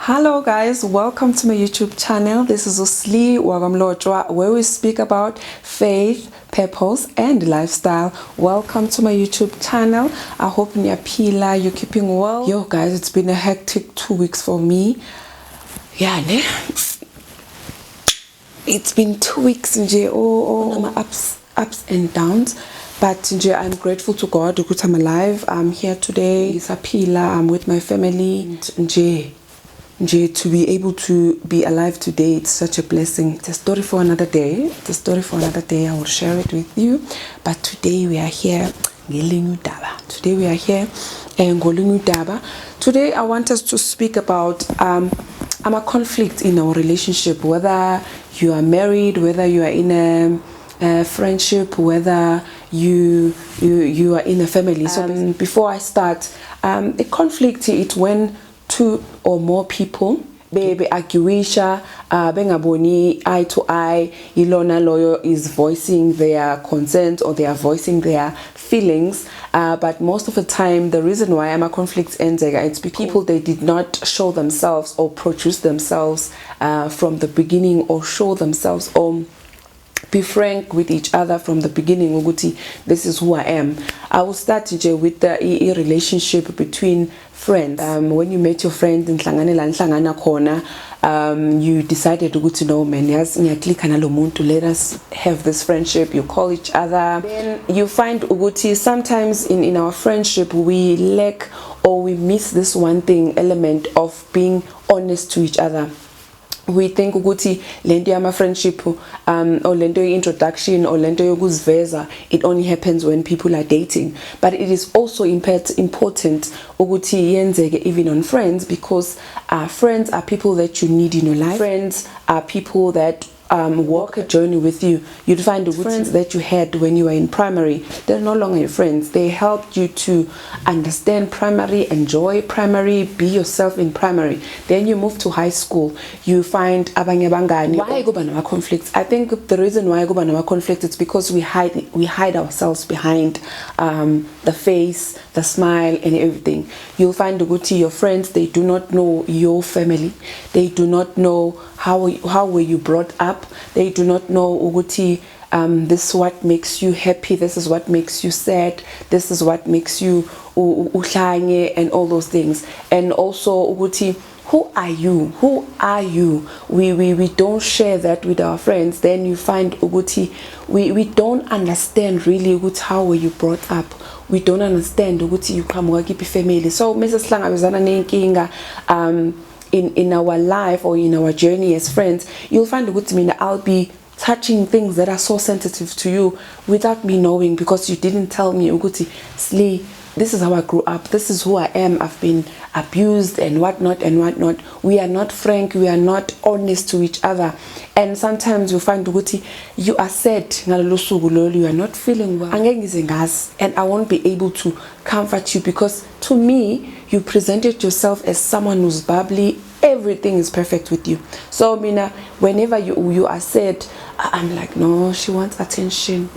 Hello guys, welcome to my YouTube channel. This is Slee Mlotshwa, where we speak about faith, purpose and lifestyle. Welcome to my YouTube channel. I hope Nyapila, you're keeping well. Yo guys, it's been a hectic 2 weeks for me. Yeah, it's been 2 weeks nje, my ups and downs. But nje, I'm grateful to God that I'm alive. I'm here today. I'm with my family. Nje, to be able to be alive today, it's such a blessing. It's a story for another day. I will share it with you. But today we are here. Today I want us to speak about a conflict in our relationship, whether you are married, whether you are in a friendship, whether you are in a family. So before I start, a conflict, it's when two or more people baby arguisha bengaboni eye to eye. Ilona lawyer is voicing their concerns or they are voicing their feelings, but most of the time the reason why a conflict ends, it's because people, they did not show themselves or produce themselves from the beginning, or show themselves or be frank with each other from the beginning. Uguti, this is who I am. I will start with the relationship between friends. When you met your friend in Nhlangana corner, you decided to know, man, to let us have this friendship. You call each other. Then you find Uguti, sometimes in our friendship we lack or we miss this one thing, element of being honest to each other. We think ukuthi lento yama friendship or lento introduction or lento yokuziveza, it only happens when people are dating, but it is also important ukuthi yenzeke even on friends, because friends are people that you need in your life. Friends are people that walk a journey with you. You'd find the friends that you had when you were in primary, they're no longer your friends. They helped you to understand primary, enjoy primary, be yourself in primary. Then you move to high school, you find abanye bangani. Why go banama conflicts? I think the reason why go banama conflict is because we hide ourselves behind the face, the smile and everything. You'll find your friends, they do not know your family, they do not know how were you brought up. They do not know Uguti, this is what makes you happy, this is what makes you sad, this is what makes you uhlanye and all those things. And also Uguti, who are you? We don't share that with our friends. Then you find Uguti, we don't understand really Uguti, how were you brought up. We don't understand Uguti, you come work family. So Mrs. Slangabizana Nenkinga, in our life or in our journey as friends, you'll find that I'll be touching things that are so sensitive to you without me knowing, because you didn't tell me, Uguti, Slee, this is how I grew up, this is who I am, I've been abused and whatnot and whatnot. We are not frank, we are not honest to each other. And sometimes you find Uguti, you are sad, you are not feeling well, and I won't be able to comfort you, because to me you presented yourself as someone who's bubbly, everything is perfect with you. So Mina, whenever you are sad, I'm like, no, she wants attention.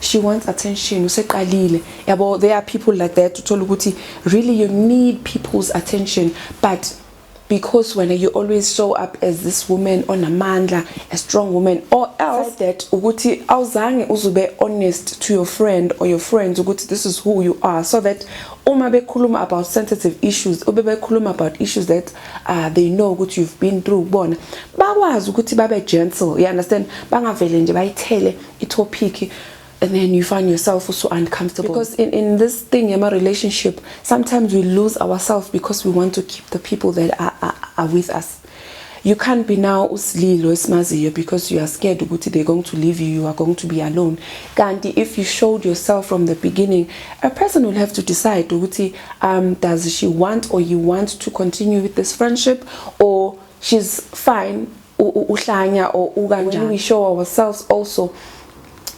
She wants attention. There are people like that to tell Uguti, really you need people's attention. But because when you always show up as this woman on a mandla, a strong woman, or else that Uguti awuzange uzube honest to your friend or your friends, Uguti, this is who you are, so that uma bekhuluma about sensitive issues, ube bekhuluma about issues that they know what you've been through, bona bakwazi ukuthi babe gentle, you understand, bangavele nje bayithele itopic. And then you find yourself also uncomfortable, because in this thing in my relationship, sometimes we lose ourselves because we want to keep the people that are with us. You can't be now Usli because you are scared they're going to leave you, you are going to be alone. Gandhi, if you showed yourself from the beginning, a person will have to decide does she want or you want to continue with this friendship, or she's fine when we show ourselves also.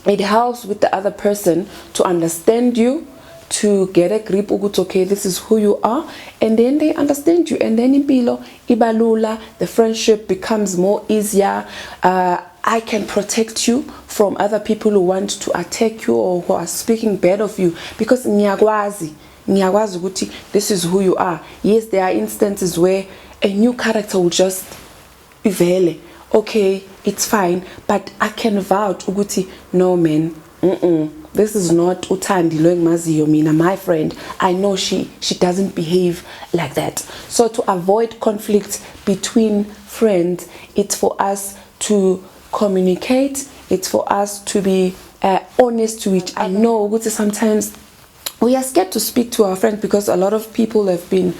It helps with the other person to understand you, to get a grip, okay, this is who you are, and then they understand you, and then impilo ibalula, the friendship becomes more easier. I can protect you from other people who want to attack you or who are speaking bad of you, because nyagwazi ngiyakwazi ukuthi this is who you are. Yes, there are instances where a new character will just ivele. Okay, it's fine, but I can vouch ukuthi no man, this is not uthandi lo engimaziyo mina, my friend. I know she doesn't behave like that. So to avoid conflict between friends, it's for us to communicate, it's for us to be honest to each other. I know ukuthi sometimes we are scared to speak to our friends because a lot of people have been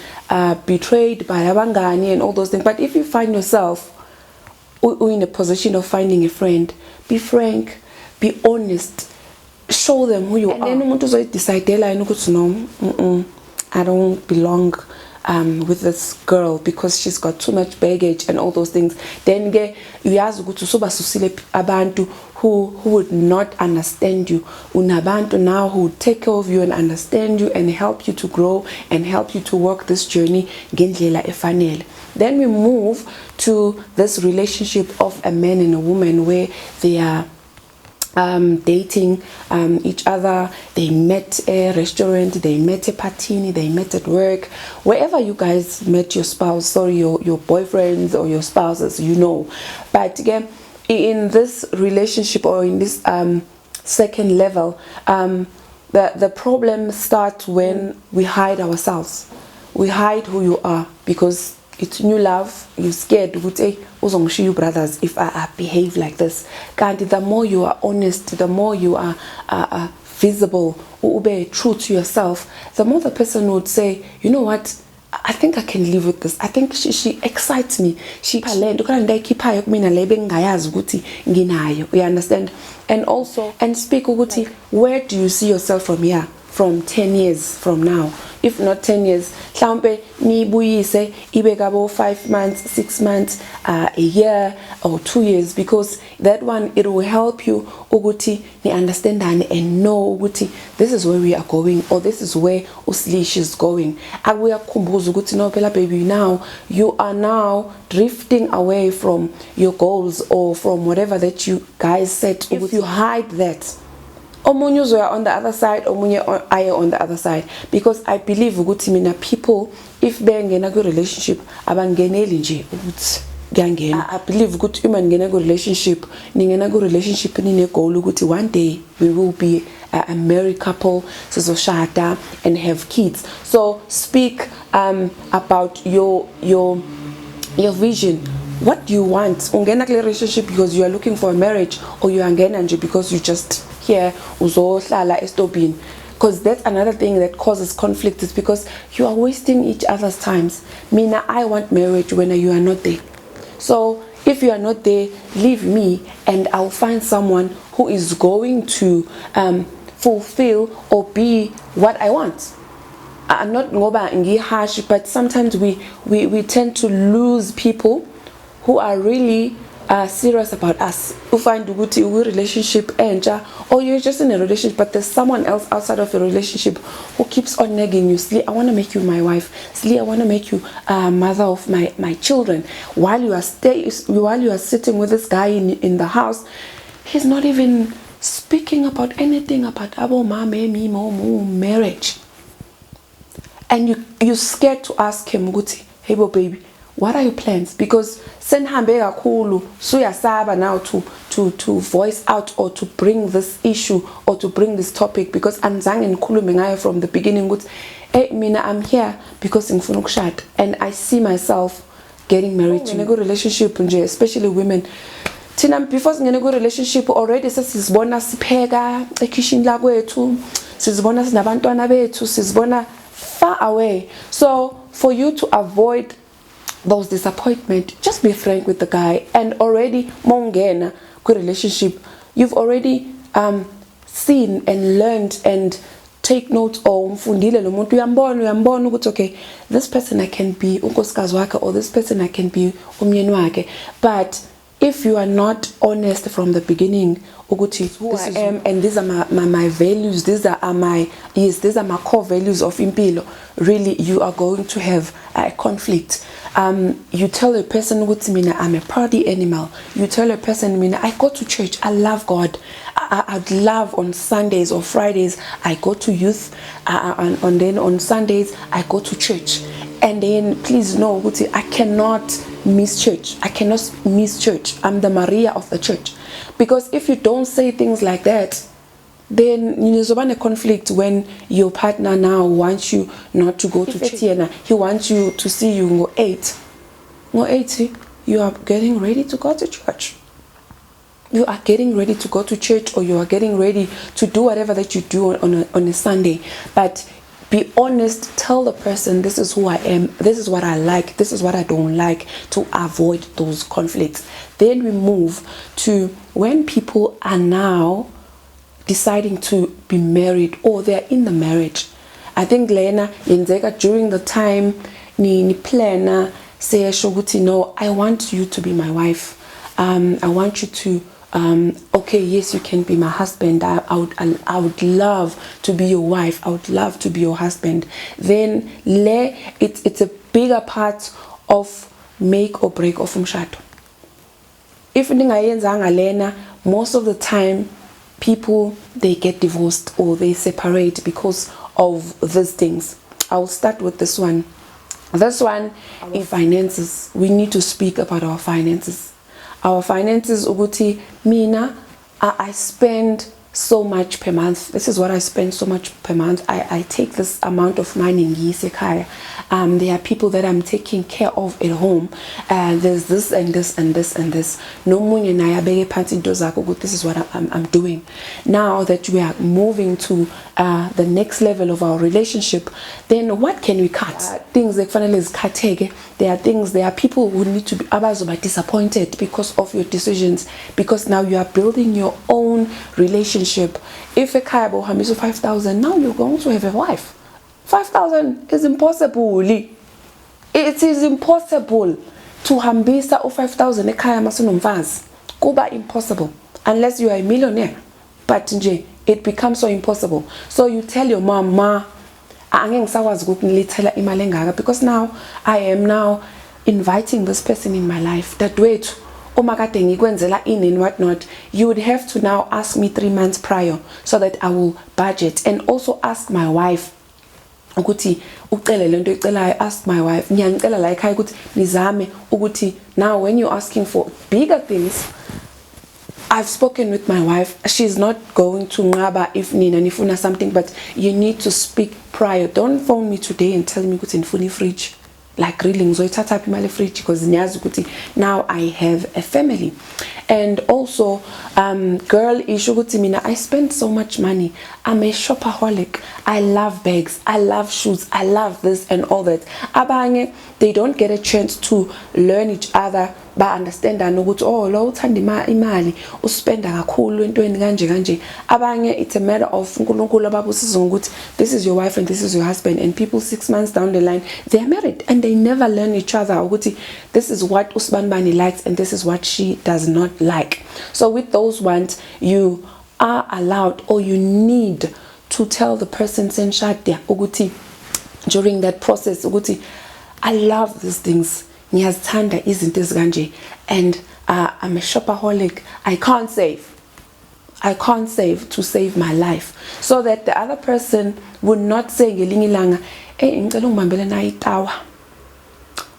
betrayed by abangani and all those things. But if you find yourself in a position of finding a friend, be frank, be honest, show them who you are. And then umuntu uzoyidecidela ukuthi no, I don't belong with this girl because she's got too much baggage and all those things. Then uyazi ukuthi usubasusile abantu who would not understand you. Unabantu now who would take care of you and understand you and help you to grow and help you to walk this journey ngendlela efanele. Then we move to this relationship of a man and a woman where they are dating each other. They met at a restaurant, they met at party, they met at work, wherever you guys met your spouse, your boyfriends or your spouses, you know. But again, in this relationship or in this second level, the problem starts when we hide ourselves. We hide who you are because it's new love. You're scared. Would say, you brothers, if I behave like this. Kandi, the more you are honest, the more you are visible, or be true to yourself, the more the person would say, you know what, I think I can live with this. I think she excites me. You understand? And also, and speak ukuthi, where do you see yourself from here? From 10 years from now, if not 10 years, mhlawumbe nibuyise ibe kabo 5 months, 6 months, a year or 2 years, because that one, it will help you ukuthi ni understand and know ukuthi this is where we are going, or this is where Slee is going. Akuyakhumbuza ukuthi no phela baby, now you are now drifting away from your goals or from whatever that you guys set. If you hide that, omunye uzoya on the other side, omunye aye on the other side, because I believe ukuthi mina people, if bengena ku relationship abangeneli nje ukuthi kuyangena. I believe ukuthi uma ngena ku relationship, ningena ku relationship nine goal ukuthi one day we will be a married couple, sizoshada and have kids. So speak about your vision. What do you want? Ungena ku relationship because you are looking for a marriage, or you are ngena nje because you just here uzohlala estobini? Because that's another thing that causes conflict, is because you are wasting each other's times. Mina, I want marriage when you are not there. So if you are not there, leave me and I'll find someone who is going to fulfill or be what I want. I'm not ngoba ngi harsh, but sometimes we tend to lose people who are really serious about us. You find ukuthi a relationship entsha, or you're just in a relationship but there's someone else outside of your relationship who keeps on nagging you. Slee, I want to make you my wife. Slee, I want to make you mother of my children. While you are sitting with this guy in the house, he's not even speaking about anything about abo mame mi mo marriage. And you're scared to ask him ukuthi, hey bo baby, what are your plans? Because senhambe kakhulu suyasaba now to voice out or to bring this issue or to bring this topic, because anzange ngikhulume ngayo from the beginning ukuthi hey mina, I'm here because ngifuna ukushada and I see myself getting married in a good relationship nje, especially women. Tina, before singene ku relationship already sesizibona sipheka ekitchen la kwethu, sizibona sinabantwana bethu, sizibona far away. So for you to avoid those disappointment, just be frank with the guy. And already mongena good relationship, you've already seen and learned and take note of mfundile lo muntu, uyambona ukuthi okay, this person I can be unkosikazi wakhe, or this person I can be umyeni wakhe. But if you are not honest from the beginning, ukuthi who I am and these are my values, these are my core values of impilo, really you are going to have a conflict. You tell a person ukuthi mina, I'm a party animal. You tell a person mina, I go to church, I love God, I'd love on Sundays or Fridays I go to youth, and then on Sundays I go to church. And then please know, I cannot miss church. I cannot miss church. I'm the Maria of the church. Because if you don't say things like that, then there's a conflict when your partner now wants you not to go to church. He wants you to see you go 8. Go 8, you are getting ready to go to church. You are getting ready to go to church, or you are getting ready to do whatever that you do on a Sunday. But be honest, tell the person, this is who I am, this is what I like, this is what I don't like, to avoid those conflicts. Then we move to when people are now deciding to be married, or they're in the marriage. I think Lena yenzeka during the time ni plana say shoguti, no, I want you to be my wife. I want you to okay, yes, you can be my husband. I would love to be your wife. I would love to be your husband. Then it's a bigger part of make or break of umshado. If Lena, most of the time people, they get divorced or they separate because of these things. I'll start with this one. This one is finances. We need to speak about our finances. Our finances, Uguti, Mina, I spend so much per month. This is what I spend so much per month. I take this amount of money in Yisekaya. There are people that I'm taking care of at home. There's this and this and this and this. No money na ya bege panti dozako. This is what I'm doing. Now that we are moving to the next level of our relationship, then what can we cut? Things like finally is katege. There are people who need to be disappointed because of your decisions, because now you are building your own relationship. If a kaibo hamiso 5,000, now you're going to have a wife. 5,000 is impossible. It is impossible to hambisa o 5,000 ekaya masunomfazi. Kuba impossible unless you are a millionaire. But it becomes so impossible. So you tell your mom, ma, because now I am now inviting this person in my life. That way, in whatnot, you would have to now ask me 3 months prior so that I will budget, and also ask my wife. I ask my wife, now when you're asking for bigger things, I've spoken with my wife. She's not going to ngaba if nina nifuna something, but you need to speak prior. Don't phone me today and tell me kuti nifuni fridge. Like really, ngizoyithatha phi imali fridge because ngiyazi ukuthi now I have a family. And also girl issue ukuthi mina I spend so much money. I'm a shopaholic. I love bags, I love shoes, I love this and all that. Abanye, they don't get a chance to learn each other, but understand that ukuthi oh lo uthanda imali uspenda kakhulu entweni kanje kanje. Abanye, it's a matter of uNkulunkulu ababusiza ukuthi this is your wife and this is your husband, and people 6 months down the line they are married and they never learn each other ukuthi this is what Usbanbani likes and this is what she does not like. So with those ones, you are allowed, or you need to tell the person senshadya ukuthi during that process ukuthi I love these things, ngiyazithanda izinto ezikanje, and I'm a shopaholic. I can't save to save my life, so that the other person would not say ngelinye ilanga ngicela ungibambele na itawa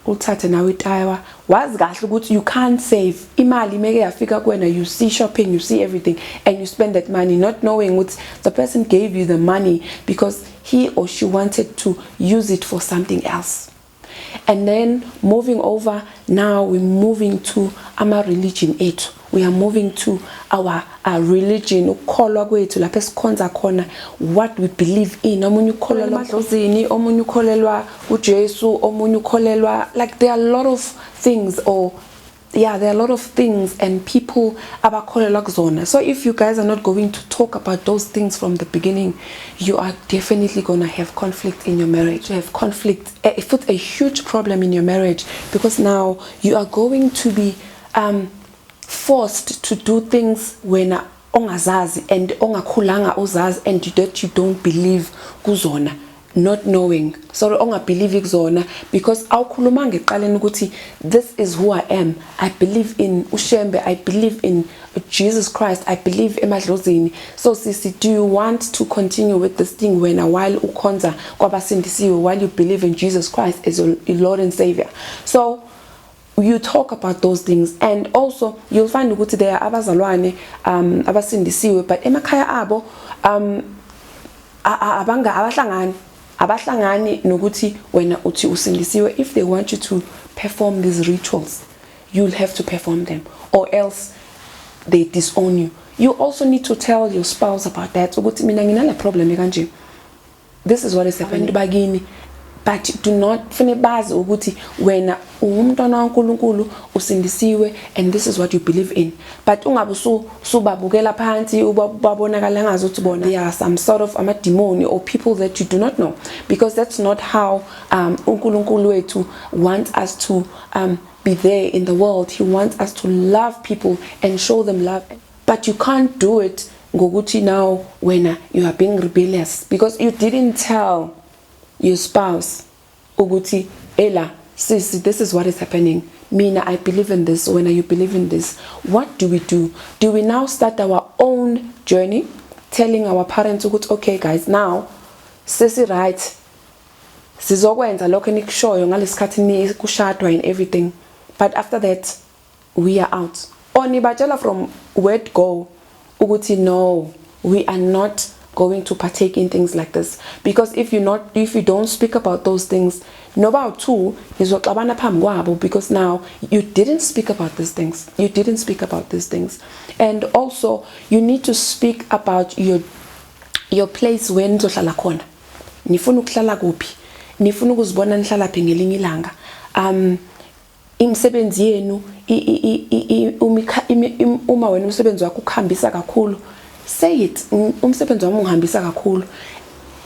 uthathe nawe itawa. Wazi kahle ukuthi you can't save imali meke yafika kuwena, you see shopping, you see everything, and you spend that money not knowing what the person gave you the money because he or she wanted to use it for something else. And then moving over, now we're moving to our religion. We are moving to our religion. What we believe in. Like there are a lot of things, there are a lot of things, and people about zona. So if you guys are not going to talk about those things from the beginning, you are definitely going to have conflict in your marriage. You have conflict. It puts a huge problem in your marriage, because now you are going to be forced to do things when ongazazi and ongakhulanga uzazi and that you don't believe kuzona. not knowing, sorry, ongabelieve kuzona, because awukhuluma ngeqaleni ukuthi this is who I am. I believe in uShembe, I believe in Jesus Christ, I believe emadlozini. So sisi, do you want to continue with this thing when a while ukhonza kwabasindisiwe, while you believe in Jesus Christ as your Lord and Savior? So you talk about those things, and also you'll find ukuthi there are abazalwane abasindisiwe, but emakhaya abo abahlangani nokuthi wena uthi usindisiwe. If they want you to perform these rituals, you'll have to perform them, or else they disown you. You also need to tell your spouse about that. Ukuthi mina nginale problem kanje, this is what is happening bagini. But do not bazi ukuthi wena umntwana kaNkulunkulu usindisiwe and this is what you believe in. But ungabe subabukela phansi ubabonakala ngazuthi bona there are some sort of amademoni or people that you do not know, because that's not how uNkulunkulu wethu wants us to be there in the world. He wants us to love people and show them love. But you can't do it ngokuthi now when you are being rebellious because you didn't tell your spouse ukuthi ela sis, this is what is happening. Mina, I believe in this. When you believe in this, what do? Do we now start our own journey, telling our parents ukuthi okay guys, now sisi right, sizokwenza lokho enikushoyo ngalesikhathi kushadwa and everything, but after that we are out? Or nibatshela from word go ukuthi no, we are not going to partake in things like this? Because if you don't speak about those things, no about two izoxabana phambi kwabo, because now you didn't speak about these things. You didn't speak about these things. And also you need to speak about your place where nizohlala khona. Nifuna ukuhlala kuphi? Nifuna ukuzibona nihlala phi ngelinye ilanga? Imisebenzi yenu uma wena umsebenzi wakho ukuhambisa kakhulu, say it. Umsebenzi wami ungihambisa kakhulu,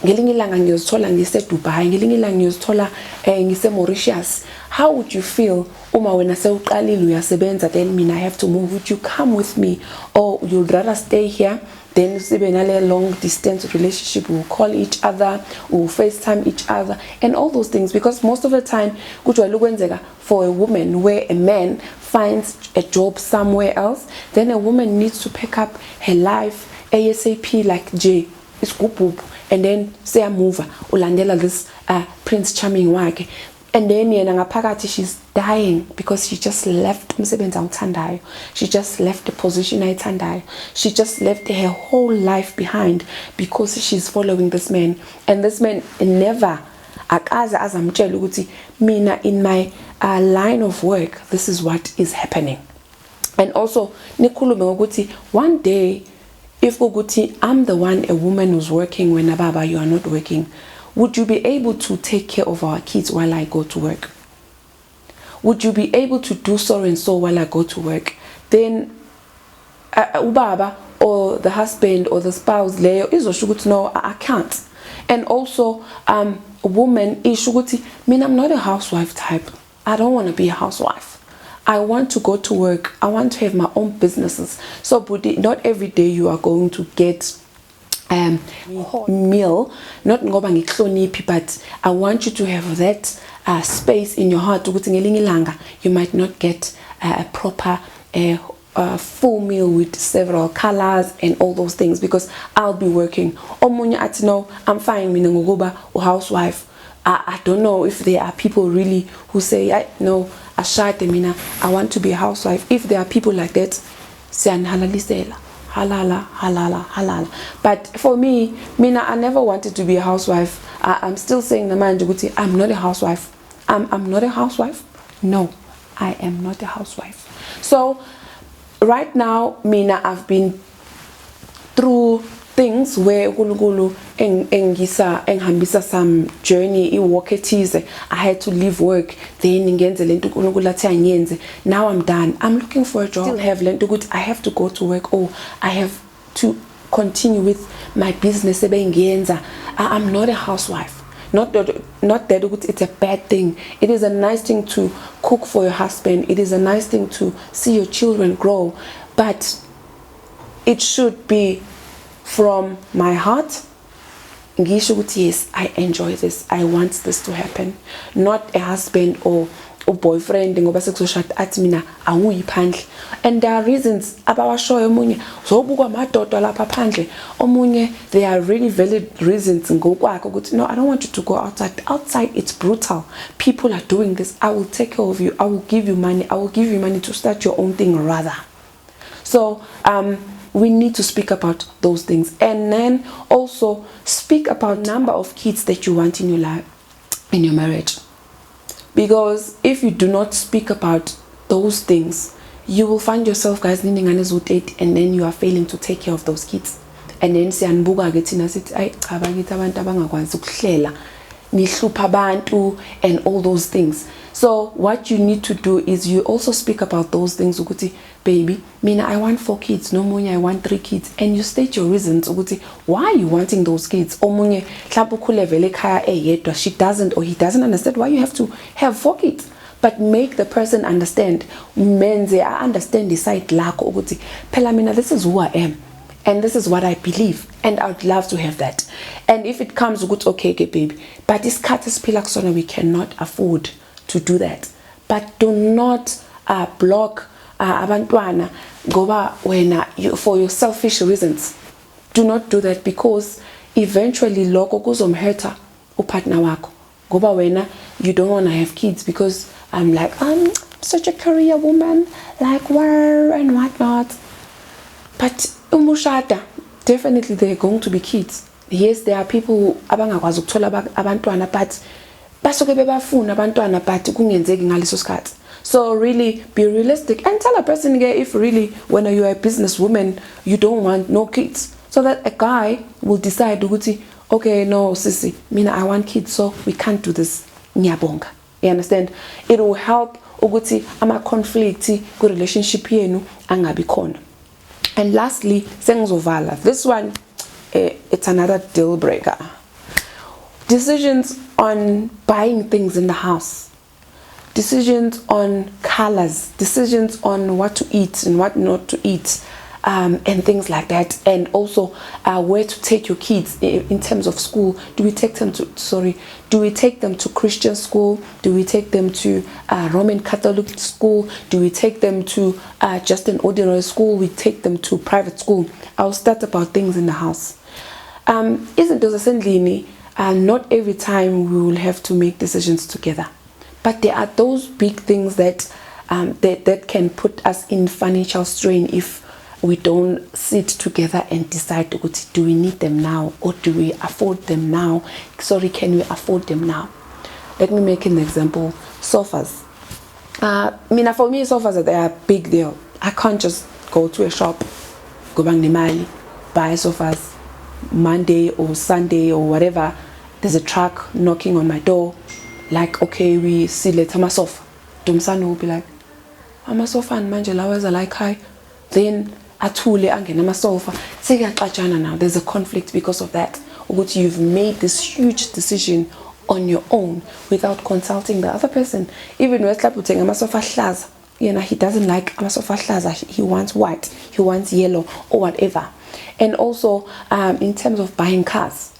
ngelinye ilanga ngiyozithola ngise-Dubai, ngelinye ilanga ngiyozithola ngise-Mauritius. How would you feel uma wena sewuqalile uyasebenza, then mina I have to move? Would you come with me, or you'd rather stay here? Then sibe nale long distance relationship, we'll call each other, we'll FaceTime each other and all those things, because most of the time kujwayele ukwenzeka for a woman where a man finds a job somewhere else, then a woman needs to pick up her life ASAP, like J is gupup, and then say a mover ulandela this Prince Charming wakhe, and then yena ngaphakathi she's dying because she just left umsebenzi awuthandayo, she just left the position ayithandayo, she just left her whole life behind because she's following this man, and this man never akaze azamtshela ukuthi mina in my line of work this is what is happening. And also nikhulume ngokuthi one day if ukuthi I'm the one, a woman who's working when baba you are not working, would you be able to take care of our kids while I go to work? Would you be able to do so and so while I go to work? Then ubaba or the husband or the spouse leyo izosho ukuthi no, I can't. And also a woman isho ukuthi mina I'm not a housewife type. I don't want to be a housewife. I want to go to work. I want to have my own businesses. So Budi, not every day you are going to get meal, not ngoba ngihloniphi, but I want you to have that space in your heart ukuthi ngelinye ilanga you might not get a proper full meal with several colors and all those things because I'll be working. Omunye athi no, I'm fine mina ngokuba a housewife. I don't know if there are people really who say no, ashade mina, I want to be a housewife. If there are people like that, siyanhalalisela. Halala, halala, halala. But for me, mina, I never wanted to be a housewife. I'm still saying the man Djibouti, I'm not a housewife. I'm not a housewife. No, I am not a housewife. So right now, mina, I've been through things where uNkulunkulu engihambisa some journey iwalk ethize. I had to leave work, then ngenze lento uNkulunkulu athi anyenze. Now I'm done. I'm looking for a job. Still have lento ukuthi I have to go to work, or I have to continue with my business ebengiyenza. I'm not a housewife. Not that it's a bad thing. It is a nice thing to cook for your husband. It is a nice thing to see your children grow, but it should be from my heart ngisho ukuthi yes, I enjoy this, I want this to happen. Not a husband or a boyfriend ngoba sekuzoshada athi mina awuyi phandle. And there are reasons abawashoyo omunye zobukwa amadoda lapha phandle, omunye there are really valid reasons ngokwakhe ukuthi no, I don't want you to go outside it's brutal, people are doing this, I will take care of you, I will give you money to start your own thing rather. So we need to speak about those things, and then also speak about number of kids that you want in your life, in your marriage. Because if you do not speak about those things, you will find yourself, guys, and then you are failing to take care of those kids. And then siyanbuka ke thina sithi ay cha bakithi abantu abangakwazi ukuhlela nihlupha abantu and all those things. So what you need to do is you also speak about those things ukuthi baby, mina I want 4 kids, no munye I want 3 kids, and you state your reasons ukuthi why are you wanting those kids. Omunye mhlawumbe ukhule vele ekhaya eyedwa, she doesn't or he doesn't understand why you have to have 4 kids. But make the person understand. Menze I understand the side lakho ukuthi phela mina this is who I am and this is what I believe and I would love to have that. And if it comes good, okay baby, but this cut is pilaksona, we cannot afford to do that. But do not block abantwana ngoba wena for your selfish reasons. Do not do that, because eventually lokho kuzomhurta upartner wakho ngoba wena you don't want to have kids because I'm such a career woman, like where and whatnot. But umushada, definitely there are going to be kids. Yes, there are people who abangakwazi ukuthola abantwana, but basuke bebafuna abantwana but kungenzeki ngaleso sikhathi. So really be realistic and tell a person if really when you are a businesswoman you don't want no kids, so that a guy will decide ukuthi okay, no sissy, mina I want kids, so we can't do this. Ngiyabonga. You understand? It will help ukuthi ama conflict ku relationship yenu angabi khona. And lastly, sengizovala. This one it's another deal breaker. Decisions on buying things in the house, decisions on colors, decisions on what to eat and what not to eat, and things like that. And also where to take your kids in terms of school. Do we take them to Christian school? Do we take them to Roman Catholic school? Do we take them to just an ordinary school? We take them to private school. I'll start about things in the house. Isn't those essentially not every time we will have to make decisions together, but there are those big things that that can put us in financial strain if we don't sit together and decide, do we need them now or do we afford them now? Can we afford them now? Let me make an example. Sofas. For me, sofas they are a big deal. I can't just go to a shop, go bang nemali, buy sofas. Monday or Sunday or whatever, there's a truck knocking on my door, like, okay, we see later my sofa. Dumsano will be like, I'm a sofa and manje laweza like hi. Then atule angena my sofa. Now there's a conflict because of that. You've made this huge decision on your own without consulting the other person. Even when I'm sofa hlaza, he doesn't like I'm sofa hlaza. He wants white, he wants yellow or whatever. And also in terms of buying cars,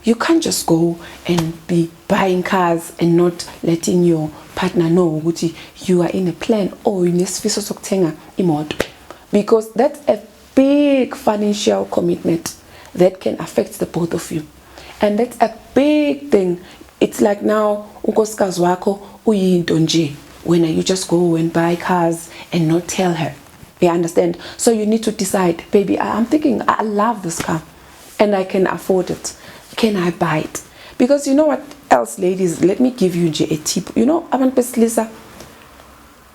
you can't just go and be buying cars and not letting your partner know that you are in a plan or in this imoto, because that's a big financial commitment that can affect the both of you, and that's a big thing. It's like now unkosikazi wako uyinto nje when you just go and buy cars and not tell her. You understand? So you need to decide, baby, I'm thinking I love this car and I can afford it. Can I buy it? Because you know what else, ladies, let me give you a tip. You know, abantu besilisa,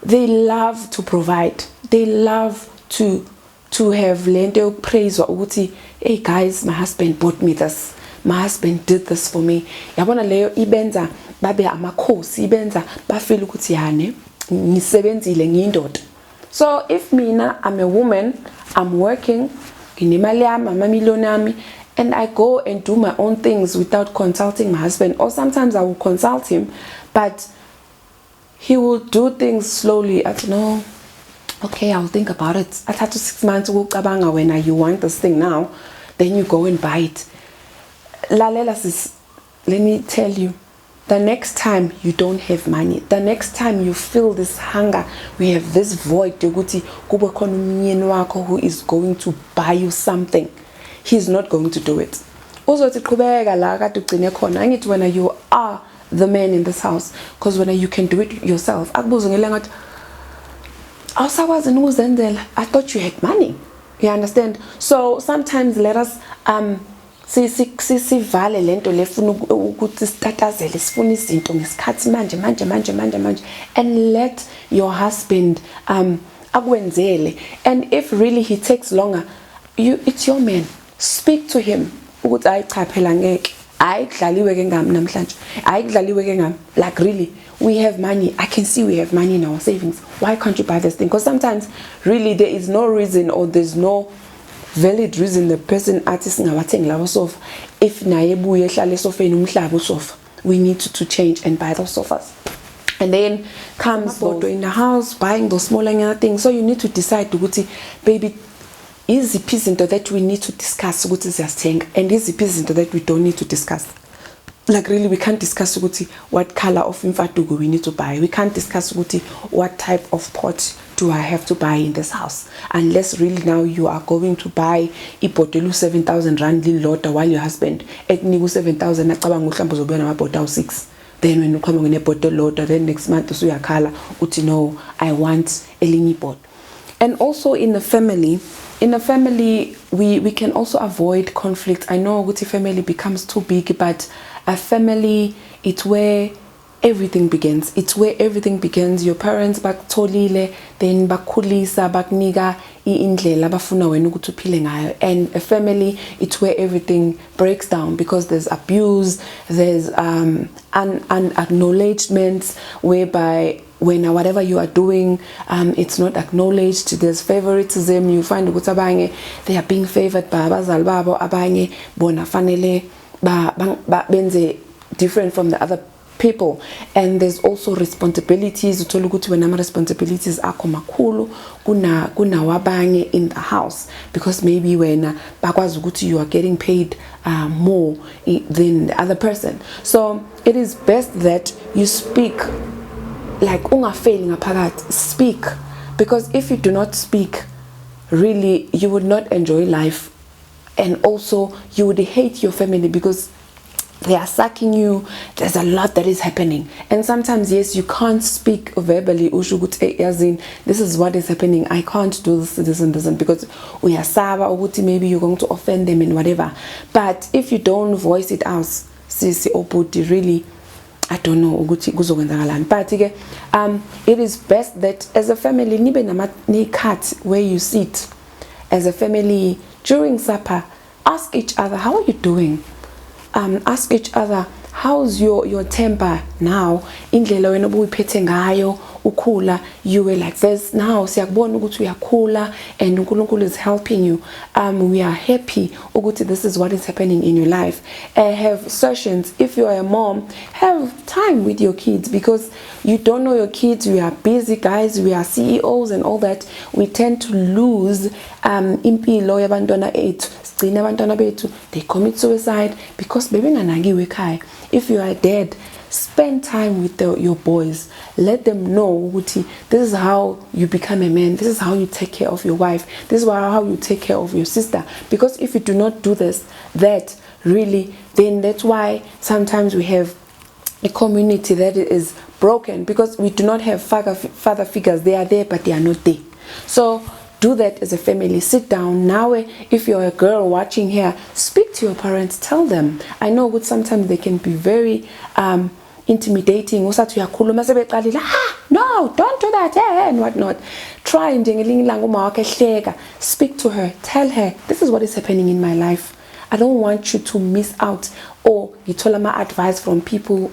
they love to provide. They love to have lento praise ukuthi, hey guys, my husband bought me this. My husband did this for me. Yabona leyo ibenza babe amakhosi, ibenza bafeel ukuthi yane ngisebenzile ngiyindoda. So if mina, I'm a woman, I'm working, and I go and do my own things without consulting my husband, or sometimes I will consult him, but he will do things slowly. I don't know, okay, I'll think about it. I had to 6 months when you want this thing now, then you go and buy it. lalela sis, let me tell you, the next time you don't have money, the next time you feel this hunger, we have this void yokuthi kube khona umyeni wakho who is going to buy you something, he's not going to do it. Uzothi qhubeka la kade ugcine khona. Angithi when you are the man in this house, because when you can do it yourself, akubuze ngelanga ngathi awusakwazi ukuzenzela, I thought you had money. You understand? So sometimes let us sivale lento lefuna ukuthi sitatazele sifuna izinto ngesikhathi manje and let your husband akwenzele. And if really he takes longer, it's your man, speak to him ukuthi ayi cha phela ngeke ayidlaliwe ke ngami namhlanje ayidlaliwe ke ngami, like really we have money, I can see we have money in our savings, why can't you buy this thing? Because sometimes really there is no reason or there's no valid reason the person artist ngabathengi labo sofa if naye buye ehlale esofeni umhlaba usofa, we need to change and buy those sofas. And then comes in the house buying those smaller things. So you need to decide ukuthi baby iziphi izinto that we need to discuss ukuthi siyazithenga and iziphi izinto that we don't need to discuss. Like really we can't discuss ukuthi what color of imfaduko we need to buy, we can't discuss ukuthi what type of pot do I have to buy in this house, unless really now you are going to buy ibhotela 7,000 rand lilodwa while your husband ekunika 7,000 acabanga uhlamba uzobuya namabhota u6. Then when you come on a bottle then next month usuyakhala uthi no, I want elinye ibhota. And also in the family we can also avoid conflict. I know ukuthi family becomes too big, but a family, it's where everything begins. It's where everything begins. Your parents bakutholile, then bakhulisa bakunika indlela abafuna wena ukuthi uphile ngayo. And a family, it's where everything breaks down because there's abuse, there's acknowledgements whereby when whatever you are doing it's not acknowledged. There's favoritism. You find ukuthi abanye they are being favored by abazali babo, abanye bona fanele benze different from the other people. And there's also responsibilities. Uthola ukuthi wena ama responsibilities akho makhulu kuna wabanye in the house, because maybe wena bakwazi ukuthi you are getting paid more than the other person. So it is best that you speak, like ungafeli ngaphakathi, speak, because if you do not speak, really you would not enjoy life, and also you would hate your family because they are sucking you. There's a lot that is happening, and sometimes yes, you can't speak verbally usho ukuthi as in this is what is happening, I can't do this and this, because uyasaba ukuthi maybe you're going to offend them and whatever. But if you don't voice it out, sisi obuti, really I don't know ukuthi kuzokwenzakalani. But it is best that as a family nibe namikhathi where you sit as a family during supper, ask each other how are you doing, ask each other how's your temper now, indlela wena obuyiphethe ngayo ukhula, you were like this, now siyakubona ukuthi uyakhula and uNkulunkulu is helping you. We are happy ukuthi this is what is happening in your life. Have sessions. If you are a mom, have time with your kids, because you don't know your kids. We are busy guys, we are CEOs and all that. We tend to lose impilo yabantwana ethu. Sigcina abantwana bethu they commit suicide because baby nanagiwe ekhaya. If you are a dad, spend time with your boys. Let them know this is how you become a man. This is how you take care of your wife. This is how you take care of your sister. Because if you do not do that really, then that's why sometimes we have a community that is broken, because we do not have father figures. They are there, but they are not there. So do that as a family. Sit down now. If you're a girl watching here, speak to your parents, tell them. I know what sometimes they can be very intimidating. No, don't do that, and whatnot. Try and speak to her, tell her this is what is happening in my life. I don't want you to miss out, or you told my advice from people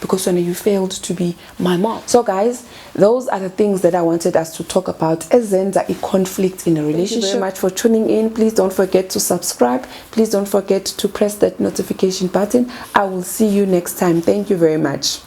because when you failed to be my mom. So guys, those are the things that I wanted us to talk about as a conflict in a relationship. Thank you very much for tuning in. Please don't forget to subscribe. Please don't forget to press that notification button. I will see you next time. Thank you very much.